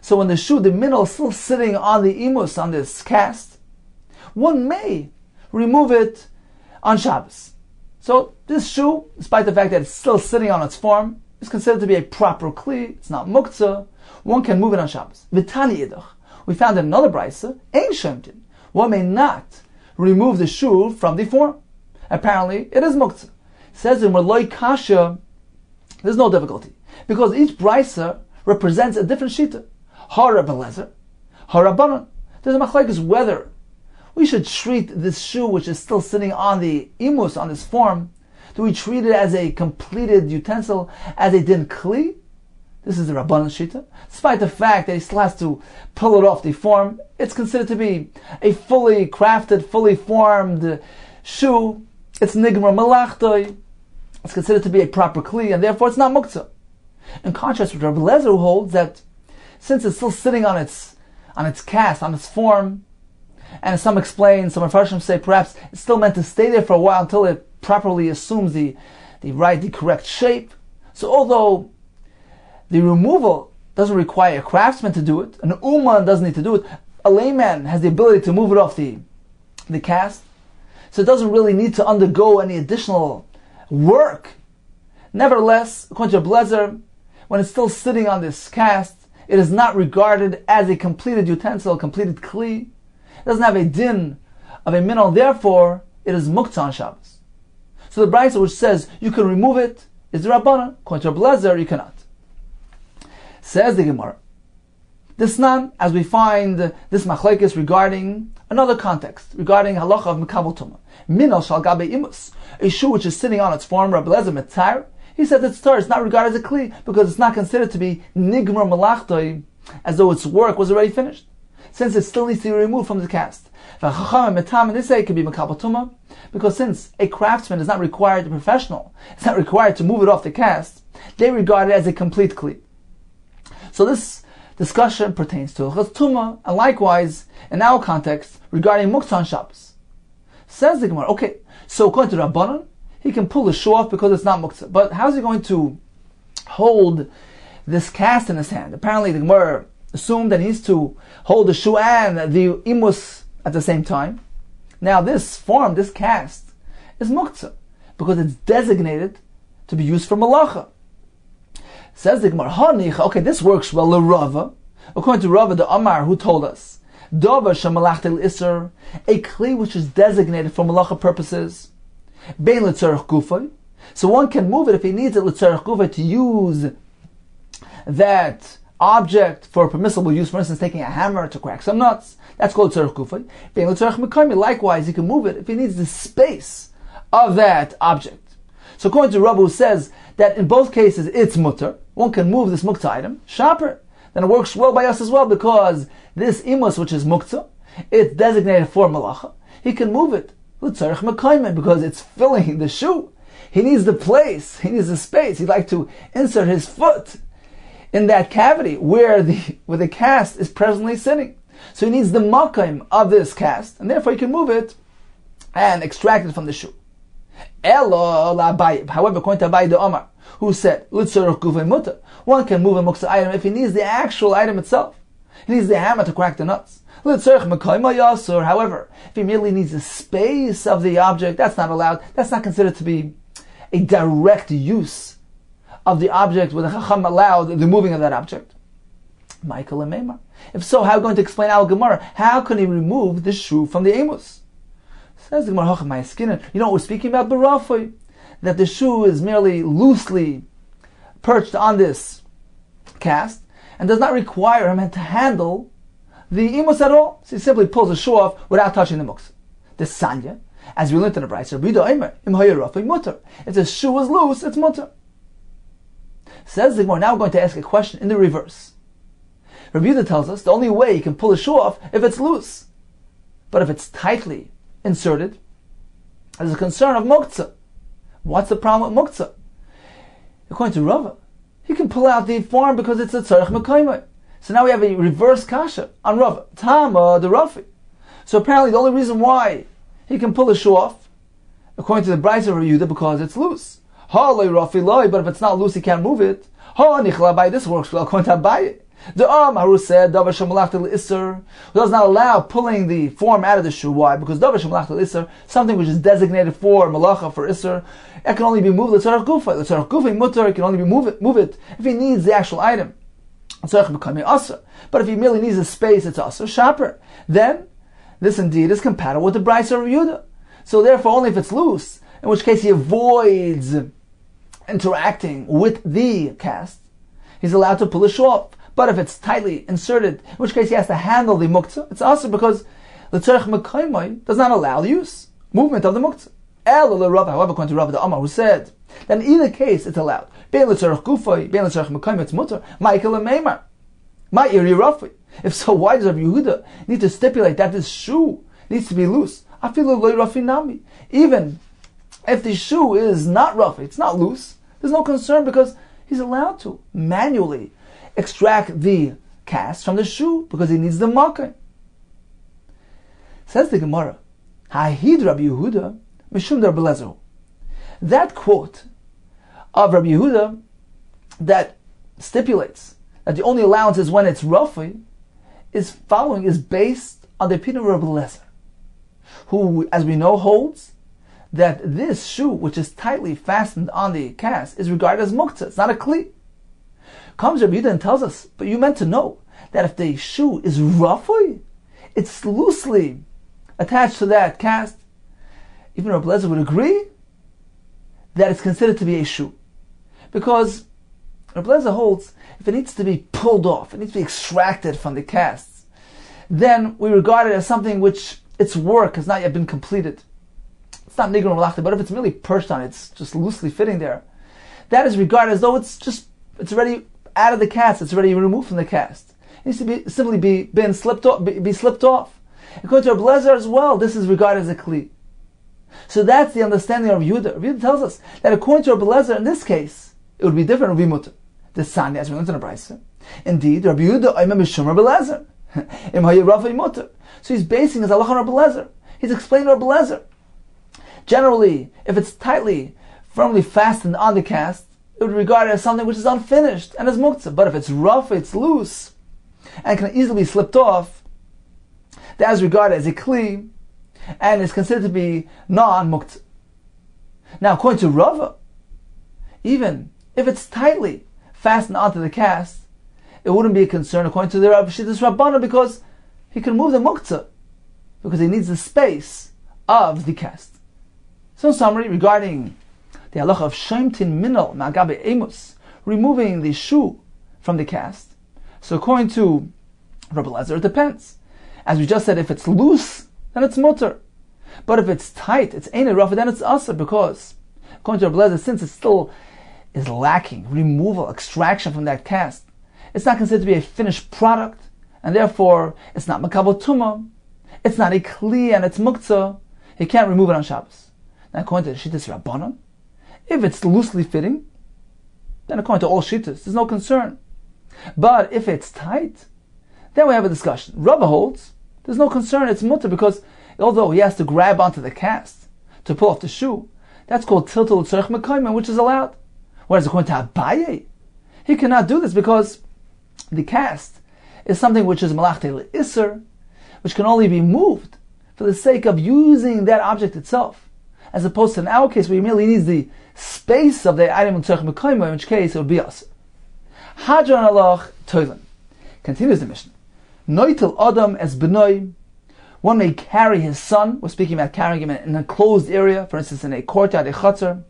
So when the minol is still sitting on the emus, on this cast, one may remove it on Shabbos. So this shoe, despite the fact that it's still sitting on its form, is considered to be a proper kli. It's not muktzah. One can move it on Shabbos. V'tani idach. We found in another brayso, ein shemtin. One may not remove the shoe from the form. Apparently, it is muktzah. It says in Maloi Kasha, there's no difficulty, because each brayso represents a different shita. Hara belezer, hara banan. There's a machlekes whether we should treat this shoe which is still sitting on the imus, on this form, do we treat it as a completed utensil, as a din kli? This is the Rabbanan Shita. Despite the fact that he still has to pull it off the form, it's considered to be a fully crafted, fully formed shoe. It's nigmar malachtoi. It's considered to be a proper kli, and therefore it's not muktzah. In contrast with Rabbi Lezer, who holds that since it's still sitting on its cast, on its form, and as some explain, some Mepharshim say perhaps it's still meant to stay there for a while until it properly assumes the correct shape. So although the removal doesn't require a craftsman to do it, an uman doesn't need to do it, a layman has the ability to move it off the cast, so it doesn't really need to undergo any additional work. Nevertheless, according to Blazer, when it's still sitting on this cast, it is not regarded as a completed utensil, a completed kli. It doesn't have a din of a minol, therefore it is muktzah on Shabbos. So the brayso which says you can remove it is the Rabbanan. According to Blazer, you cannot. Says the Gemara, This nan, as we find this machlekes regarding another context, regarding halacha of mekabel tumah. Minal shal gabe imus, a shoe which is sitting on its form, Rabbi Lezer mitzar. He said it's tar, it's not regarded as a kli, because it's not considered to be nigmar malachtoi, as though its work was already finished, since it still needs to be removed from the cast. V'chacham metam, and they say it could be mekabel tumah, because since a craftsman is not required, a professional, it's not required to move it off the cast, they regard it as a complete kli. So this discussion pertains to Hilchos Tumah, and likewise, in our context, regarding Muktzah on Shabbos. Says the Gemara, okay, so according to Rabbanan, he can pull the shoe off because it's not Muktzah. But how is he going to hold this cast in his hand? Apparently the Gemara assumed that he needs to hold the shoe and the imus at the same time. Now this form, this cast, is Muktzah, because it's designated to be used for Malacha. Says the Gemara, okay, this works well. Rava, according to Rava the Amar, who told us, Davar shemalachtel iser, a kli which is designated for malacha purposes, bein letzarech gufay. So one can move it if he needs it letzarech gufay to use that object for permissible use. For instance, taking a hammer to crack some nuts. That's called letzarech gufay. Bein letzarech mekaymi. Likewise, he can move it if he needs the space of that object. So according to Rava, who says that in both cases it's mutter, one can move this muktzah item, shaper, then it works well by us as well, because this imus, which is muktzah, it's designated for malacha. He can move it l'tzarech mekaymen, because it's filling the shoe. He needs the place, he needs the space. He'd like to insert his foot in that cavity where the cast is presently sitting. So he needs the makayim of this cast, and therefore he can move it and extract it from the shoe. However, according to Abai the Omar, who said, one can move a muktzah item if he needs the actual item itself. He needs the hammer to crack the nuts. However, if he merely needs the space of the object, that's not allowed. That's not considered to be a direct use of the object where the Chacham allowed the moving of that object. Michael and Meimar. If so, how are we going to explain our Gemara? How can he remove the shoe from the amos? Says the Gemara, you know what we're speaking about? B'rafoi, that the shoe is merely loosely perched on this cast and does not require him to handle the imus at all. So he simply pulls the shoe off without touching the muktzah. The sanya, as we learned in the Brayso, if the shoe is loose, it's mutter. Says the Gemara, now we're going to ask a question in the reverse. Rabbi Yehuda tells us the only way you can pull the shoe off if it's loose. But if it's tightly inserted, there's a concern of muktzah. What's the problem with muktzah? According to Rava, he can pull out the form because it's a tzarech mekayim. So now we have a reverse kasha on Rava. Tama the Rafi. So apparently the only reason why he can pull the shoe off, according to the Brayso of Rabbi Yehuda, because it's loose. Ha loy Rafi loy, but if it's not loose, he can't move it. Ha nichla bay. This works well. According to Abaye, the Amar who said Davar shemalachtel iser, who does not allow pulling the form out of the shoe. Why? Because Davar shemalachtel iser, something which is designated for malacha, for iser, it can only be moved l'tzarech gufay. L'tzarech gufay mutter, it can only be move it if he needs the actual item. L'tzarech becoming aser. But if he merely needs a space, it's aser shaper. Then this indeed is compatible with the Brayso of Yehuda. So therefore, only if it's loose, in which case he avoids interacting with the cast, he's allowed to pull the shoe off. But if it's tightly inserted, in which case he has to handle the muktzah, it's also because the tzarech mekayim does not allow the movement of the muktzah. However, according to Rav the Amar, who said that in either case it's allowed. Bein l'tzarech gufay, bein l'tzarech mekayim, it's mutter. Michael and Meimar. My iri Rafi. If so, why does Rabbi Yehuda need to stipulate that this shoe needs to be loose? I feel loy Rafi nami. Even if the shoe is not Rafi, it's not loose, there's no concern because he's allowed to manually extract the cast from the shoe because he needs the makah. Says the Gemara, Ha'hid Rabbi Yehuda mishum der belezer. That quote of Rabbi Yehuda that stipulates that the only allowance is when it's rafi is based on the opinion of Rabbi Lezer, who, as we know, holds that this shoe, which is tightly fastened on the cast, is regarded as muktzah. It's not a kli. Comes Rabbi Yehuda and tells us, but you meant to know that if the shoe is rafi, it's loosely attached to that cast, even Rabbi Lezer would agree that it's considered to be a shoe. Because Rabbi Eliezer holds, if it needs to be pulled off, it needs to be extracted from the casts, then we regard it as something which its work has not yet been completed. It's not nigron malachta, but if it's merely perched on it, it's just loosely fitting there, that is regarded as though it's already out of the cast, it's already removed from the cast. It needs to simply be slipped off. According to Rabbi Eliezer as well, this is regarded as a kli. So that's the understanding of Yehuda. Yehuda tells us that according to Rabbi Eliezer, in this case, it would be different, it would be mutter. The Sani, as we learned in the Brayso. Indeed, Rabbi Yehuda, Oimeh Mishum Rabbi Eliezer. Im Hayeh Rafei mutter. So he's basing his halacha on Rabbi Eliezer. He's explaining Rabbi Eliezer. Generally, if it's tightly, firmly fastened on the cast, it would be regarded as something which is unfinished and is muktzah. But if it's rough, it's loose, and can easily be slipped off, that is regarded as a kli, and is considered to be non-muktzah. Now, according to Rava, even if it's tightly fastened onto the cast, it wouldn't be a concern according to the Shittas Rabbana, because he can move the muktzah, because he needs the space of the cast. So in summary, regarding the halacha of shemtin minal ma'agabe emus, removing the shoe from the cast, so according to Rabbi Eliezer, it depends. As we just said, if it's loose, then it's mutter. But if it's tight, it's ain't rough, then it's asr, because according to Rabbi Eliezer, since it still is lacking removal, extraction from that cast, it's not considered to be a finished product, and therefore it's not makabel tumah, it's not a kli, and it's muktzah. He can't remove it on Shabbos. Now, according to the Shittas Rabbanan, if it's loosely fitting, then according to all Shittas, there's no concern. But if it's tight, then we have a discussion. Rava holds there's no concern, it's mutter, because although he has to grab onto the cast to pull off the shoe, that's called tiltul tzarech mekayim, which is allowed. Whereas according to Abaye, he cannot do this because the cast is something which is malachte le'isser, which can only be moved for the sake of using that object itself, as opposed to in our case where he merely needs the space of the item in tzarech mekayim, in which case it would be asr. Hadron alach toilen. Continues the Mishnah. Noitel adam es benoi. One may carry his son. We're speaking about carrying him in an enclosed area, for instance, in a courtyard, a chutzner.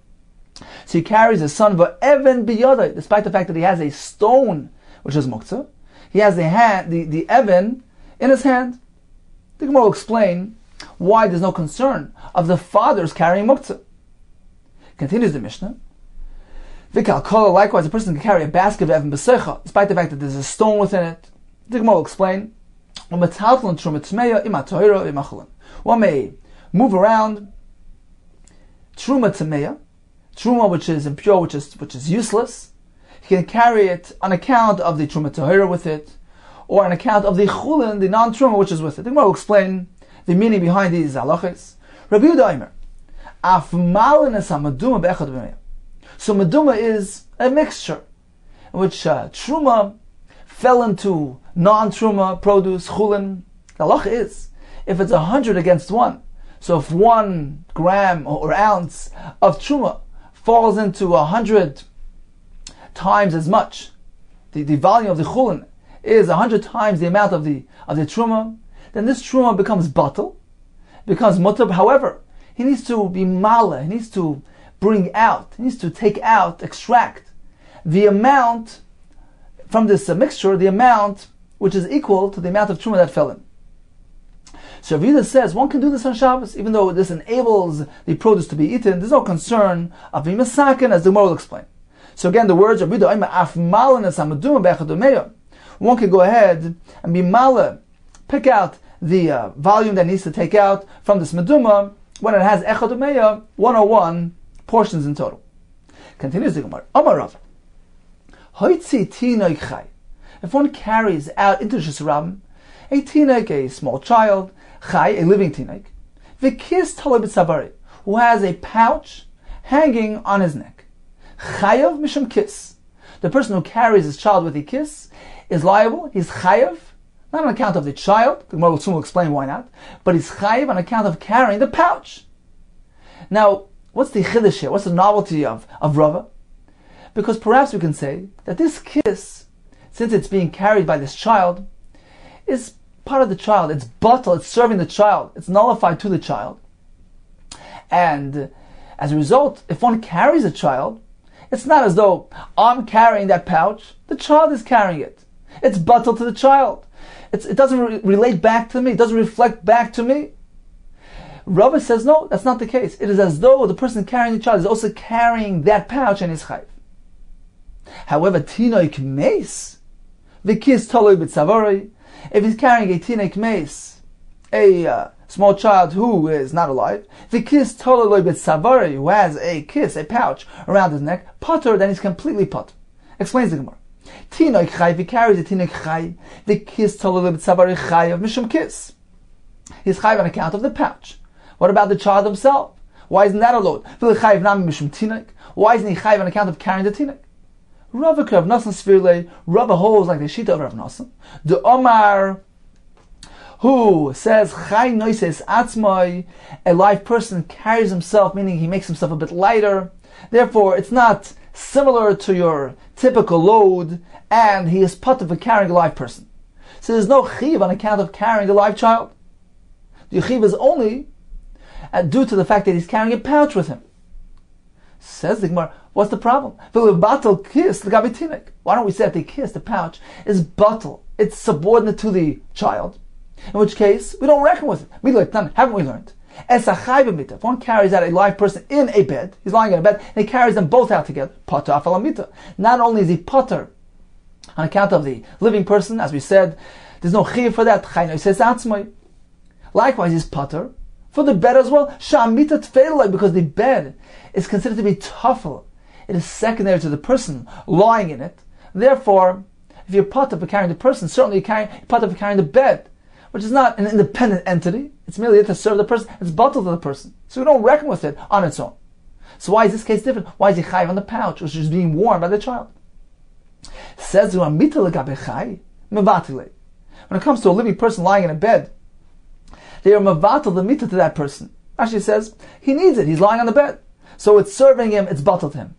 So he carries his son v'even biyadai, despite the fact that he has a stone, which is muktzah. He has the even in his hand. The Gemara will explain why there's no concern of the fathers carrying muktzah. Continues the Mishnah. Vikal kola, likewise, a person can carry a basket of even b'secha, despite the fact that there's a stone within it. The Gemara will explain. One may move around truma tmeya, truma which is impure, which is useless. He can carry it on account of the truma tahira with it, or on account of the chulin, the non-truma which is with it. The Gemara will explain the meaning behind these halachas. Rabbi Yehuda Omer, af malinas hamaduma be'echad b'meya. So meduma is a mixture in which truma fell into non-truma produce, chulin. The halacha is, if it's 100 against 1, so if 1 gram or ounce of truma falls into 100 times as much, the volume of the chulin is 100 times the amount of the truma, then this truma becomes batal, becomes mutab. However, he needs to be mala, he needs to bring out, he needs to take out, extract the amount from this mixture, the amount which is equal to the amount of truma that fell in. So Rav Yehuda says one can do this on Shabbos, even though this enables the produce to be eaten. There's no concern of being masaken, as the Gemara will explain. So again, the words Rav Yehuda, af malanas hamaduma be'echad b'meya. One can go ahead and be mala, pick out the volume that needs to take out from this meduma when it has echad b'meya, 101 portions in total. Continues the Gemara. Amar Rav. If one carries out into Shesarabim a tinaik, a small child, chai, a living tinaik, v'kis talei b'tzabari, who has a pouch hanging on his neck, chayav mishum kis. The person who carries his child with a kiss is liable. He's chayav, not on account of the child. The Gemara will soon explain why not, but he's chayav on account of carrying the pouch. Now, what's the chiddush here? What's the novelty of Rava? Because perhaps we can say that this kiss, since it's being carried by this child, is part of the child. It's batal, it's serving the child, it's nullified to the child. And as a result, if one carries a child, It's not as though I'm carrying that pouch, the child is carrying it. It's batal to the child. It doesn't relate back to me, it doesn't reflect back to me. Rava says no, that's not the case. It is as though the person carrying the child is also carrying that pouch and is chayv. However, tinoik meis, v'kis toloi b'tzavoroi, if he's carrying a tinoik meis, a small child who is not alive, v'kis toloi b'tzavoroi, who has a kiss, a pouch around his neck, potter, then he's completely potter. Explains the Gemara. Tinoik chayv, he carries a tinoik chayv, v'kis toloi b'tzavoroi chayv mishum kiss. He's chayv on account of the pouch. What about the child himself? Why isn't that allowed? Why isn't he chayv on account of carrying the tinoik? Rava Rav Nosson Svirle, Rava holds like the Shita of Rav Nosson. The Omar, who says, Chay noises atzmai, a live person carries himself, meaning he makes himself a bit lighter. Therefore, it's not similar to your typical load, and he is part of carrying a live person. So there's no chiv on account of carrying a live child. The chiv is only due to the fact that he's carrying a pouch with him. Says the Gemara, what's the problem? Why don't we say that the kiss, the pouch, is batal? It's subordinate to the child. In which case, we don't reckon with it. Haven't we learned? If one carries out a live person in a bed, he's lying in a bed, and he carries them both out together. Not only is he potter on account of the living person, as we said, there's no chiyuv for that. Likewise, he's potter for the bed as well, because the bed is considered to be tafel. It is secondary to the person lying in it. Therefore, if you're part of carrying the person, certainly you're part of carrying the bed, which is not an independent entity. It's merely there to serve the person. It's bottled to the person. So we don't reckon with it on its own. So why is this case different? Why is he chayv on the pouch, which is being worn by the child? Says when it comes to a living person lying in a bed, they are mavatal the mita to that person. Actually says he needs it. He's lying on the bed, so it's serving him. It's bottled him.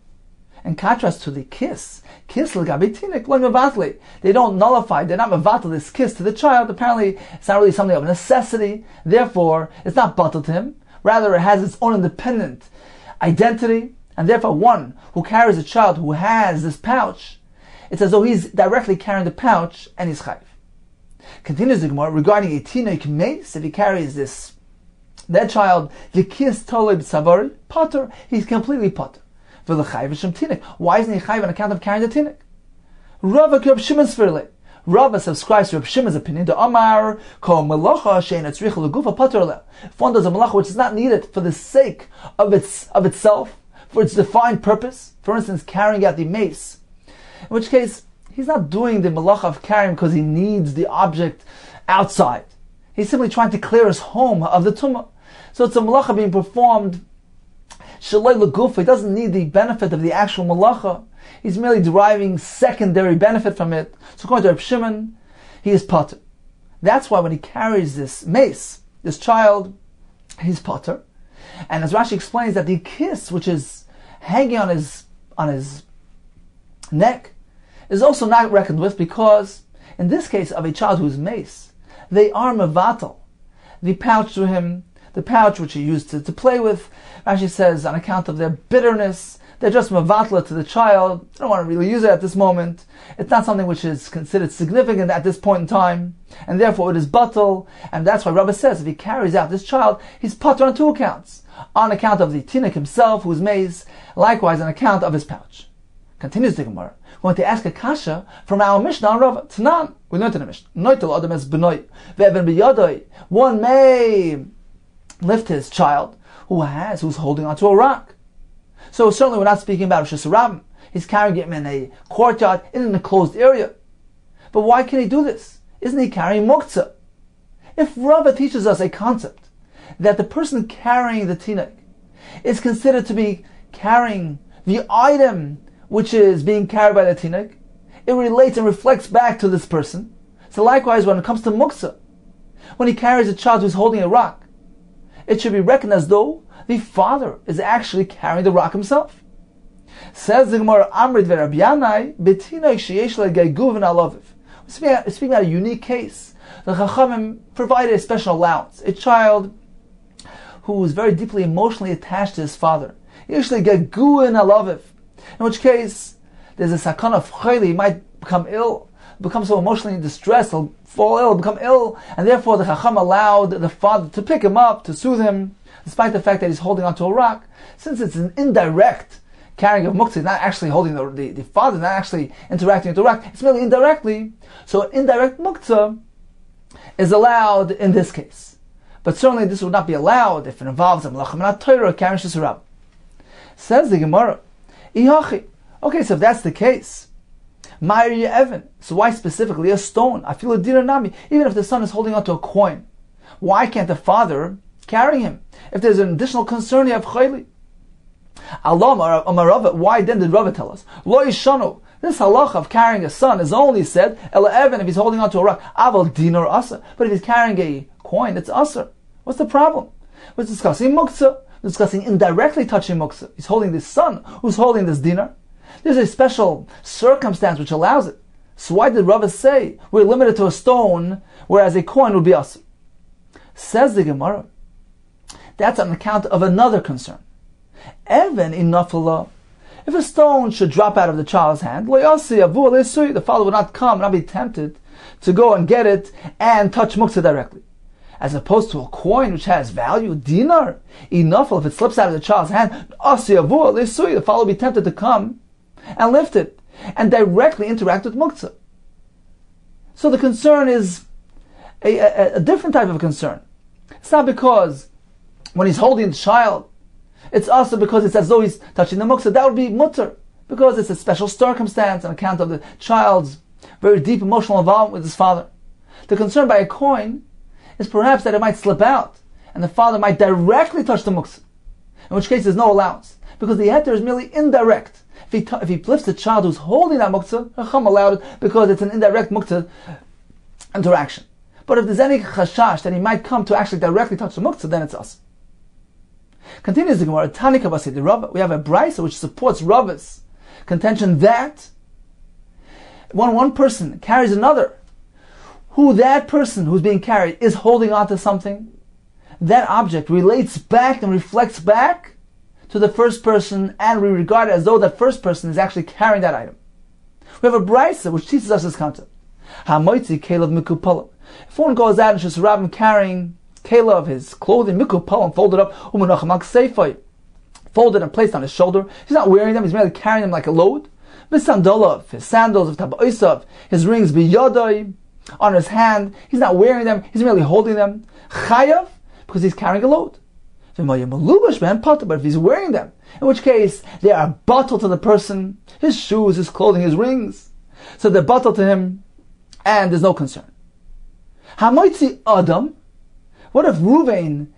In contrast to the kiss l'gabitinik lo mavatle, they don't nullify. They're not mavatal this kiss to the child. Apparently, it's not really something of necessity. Therefore, it's not bottled to him. Rather, it has its own independent identity, and therefore, one who carries a child who has this pouch, it's as though he's directly carrying the pouch and he's chayv. Continues the Gemara regarding a tinoik meis. If he carries that child, the kiss toloi b'tzavari potter, he's completely potter. Why isn't he chayv on account of carrying the tinoik? Rava Reb Shimon Svirle. Rava subscribes to Reb Shimon's opinion. The Amar kol melacha she'ein tzricha legufa potter le. If one does a malacha which is not needed for the sake of itself, for its defined purpose, for instance, carrying out the mace, in which case he's not doing the malacha of carrying because he needs the object outside. He's simply trying to clear his home of the tumah. So it's a malacha being performed shaloi legufa. He doesn't need the benefit of the actual malacha. He's merely deriving secondary benefit from it. So according to Reb Shimon, he is potter. That's why when he carries this mace, this child, he's potter. And as Rashi explains, that the kiss which is hanging on his neck is also not reckoned with, because in this case of a child who's mace, they are mevatel the pouch to him, the pouch which he used to play with. Rashi says on account of their bitterness, they're just mevatla to the child. They don't want to really use it at this moment. It's not something which is considered significant at this point in time, and therefore it is batal. And that's why Rabbi says if he carries out this child, he's patur on two accounts: on account of the tinik himself, who's mace, likewise on account of his pouch. Continues the Gemara. We want to ask a kasha from our Mishnah on Rav Tanan. We learned in the Mishnah. One may lift his child who's holding onto a rock. So certainly we're not speaking about Rosh Hashanah. He's carrying him in a courtyard, in an enclosed area. But why can he do this? Isn't he carrying muktzah? If Rava teaches us a concept that the person carrying the tinik is considered to be carrying the item which is being carried by the tinik, it relates and reflects back to this person. So likewise, when it comes to muktzah, when he carries a child who's holding a rock, it should be reckoned as though the father is actually carrying the rock himself. Says the Gemara, Amrit ve'Rabbi Yanai b'tinok sheyesh le'geiguv v'nalaviv. We're speaking about a unique case. The Chachamim provided a special allowance. A child who was very deeply emotionally attached to his father. Yesh le'geiguv v'nalaviv. In which case, there's a sakana of chayli, he might become ill, become so emotionally distressed, he'll fall ill, become ill, and therefore the Chacham allowed the father to pick him up, to soothe him, despite the fact that he's holding onto a rock. Since it's an indirect carrying of muktzah, not actually holding the father, not actually interacting with the rock, it's merely indirectly. So indirect muktzah is allowed in this case. But certainly this would not be allowed if it involves a melachim not Torah carrying shesarab. Says the Gemara, Ihachi. Okay, so if that's the case, Ma'ir Evan. So why specifically a stone? I feel a dinner nami. Even if the son is holding onto a coin, why can't the father carry him? If there's an additional concern, you have chayli. Allah Amarava. Why then did Rava tell us? Lo yishanu. This halacha of carrying a son is only said Ela Evan if he's holding onto a rock. Aval dinar asa. But if he's carrying a coin, it's asa. What's the problem? We're discussing muktzah. We're discussing indirectly touching muktzah. He's holding this son who's holding this dinar. There's a special circumstance which allows it. So why did Rava say we're limited to a stone, whereas a coin would be asr? Says the Gemara, that's on account of another concern. Even in nafala, if a stone should drop out of the child's hand, the father would not come, not be tempted to go and get it and touch muktzah directly. As opposed to a coin which has value, dinar, enough if it slips out of the child's hand, the father will be tempted to come and lift it and directly interact with muktzah. So the concern is a different type of concern. It's not because when he's holding the child, it's also because it's as though he's touching the muktzah. That would be mutter, because it's a special circumstance on account of the child's very deep emotional involvement with his father. The concern by a coin is perhaps that it might slip out and the father might directly touch the muktzah, in which case there's no allowance, because the heter is merely indirect. If he lifts the child who's holding that muktzah, Chacham allowed it because it's an indirect muktzah interaction. But if there's any chashash that he might come to actually directly touch the muktzah, then it's us. Continues the Gemara, Tanika Basi the Rava. We have a brisa which supports Rava's contention that when one person carries another, who that person who's being carried is holding on to something, that object relates back and reflects back to the first person, and we regard it as though that first person is actually carrying that item. We have a brisa which teaches us this concept. Hamoitzi kelev mikupalam. If one goes out and just rabbi carrying kelev of his clothing, mikupalam, folded up, folded and placed on his shoulder, he's not wearing them, he's merely carrying them like a load. Bisandolov, his sandals of taba'isav, his rings biyodai, on his hand, he's not wearing them, he's merely holding them. Chayav, because he's carrying a load. But if he's wearing them, in which case they are bottled to the person, his shoes, his clothing, his rings, so they're bottled to him, and there's no concern. Hamoitzi Adam, what if Ruvain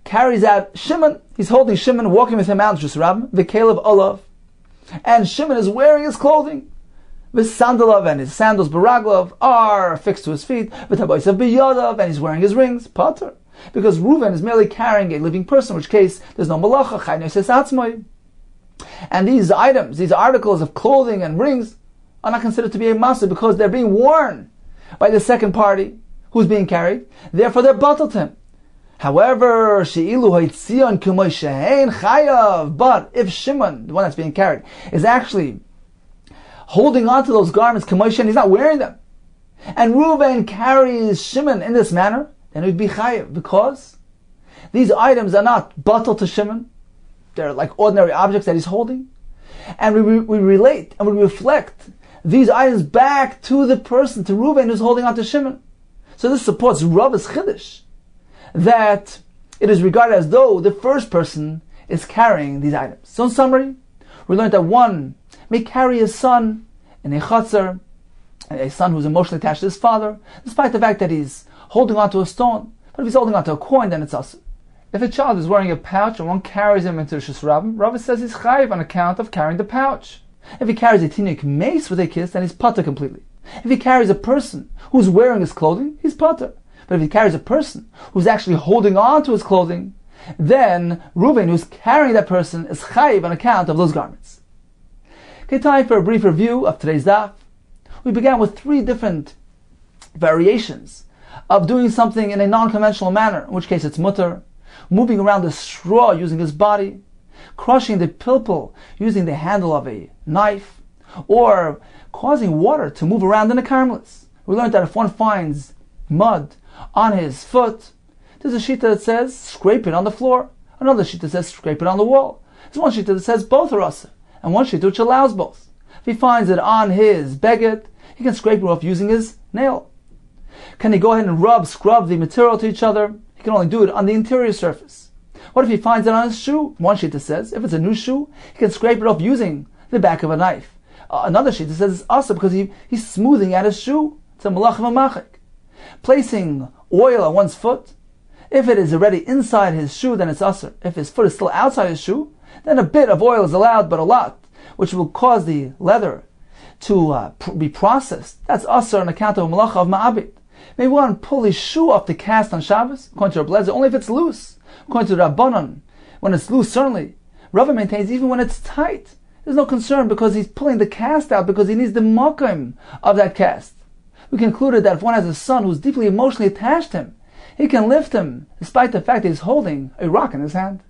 carries out Shimon, he's holding Shimon, walking with him out, just Rabbim, the Caleb Olav, and Shimon is wearing his clothing, the Sandalov and his sandals, Baraglov, are affixed to his feet, the Taboisav Biyadav, and he's wearing his rings, Potter. Because Reuven is merely carrying a living person, in which case there's no malacha, chay noises atzmai. And these items, these articles of clothing and rings, are not considered to be a masa because they're being worn by the second party who's being carried. Therefore, they're bottled to him. However, she'ilu ha'itzion k'moy she'ein chayav. But if Shimon, the one that's being carried, is actually holding on to those garments k'moy she'ein, he's not wearing them, and Reuven carries Shimon in this manner, then it would be chayav, because these items are not bottled to Shimon. They're like ordinary objects that he's holding. And we relate and we reflect these items back to the person, to Reuven, who's holding on to Shimon. So this supports Rava's chiddush, that it is regarded as though the first person is carrying these items. So in summary, we learned that one may carry his son in a chatzar, a son who's emotionally attached to his father, despite the fact that he's holding onto a stone. But if he's holding onto a coin, then it's asur. If a child is wearing a pouch and one carries him into Rishus Rabbim, Rava says he's chayiv on account of carrying the pouch. If he carries a tinik mace with a kiss, then he's pater completely. If he carries a person who's wearing his clothing, he's pater. But if he carries a person who's actually holding on to his clothing, then Reuven, who's carrying that person, is chayiv on account of those garments. Okay, time for a brief review of today's daf. We began with 3 different variations of doing something in a non-conventional manner, in which case it's mutter, moving around the straw using his body, crushing the pilpul using the handle of a knife, or causing water to move around in a karmelis. We learned that if one finds mud on his foot, there's a shita that says scrape it on the floor. Another shita that says scrape it on the wall. There's one shita that says both are asr, and one shita which allows both. If he finds it on his beged, he can scrape it off using his nail. Can he go ahead and scrub the material to each other? He can only do it on the interior surface. What if he finds it on his shoe? One shita says if it's a new shoe, he can scrape it off using the back of a knife. Another shita says it's asr because he's smoothing out his shoe. It's a malach v'machik. Placing oil on one's foot, if it is already inside his shoe, then it's asr. If his foot is still outside his shoe, then a bit of oil is allowed, but a lot, which will cause the leather to be processed, that's asr on account of malacha of ma'abit. Maybe one pull his shoe off the cast on Shabbos, according to Rabbi Lezer, only if it's loose. According to Rabbanon, when it's loose, certainly. Rava maintains even when it's tight, there's no concern because he's pulling the cast out because he needs the makom of that cast. We concluded that if one has a son who's deeply emotionally attached to him, he can lift him despite the fact that he's holding a rock in his hand.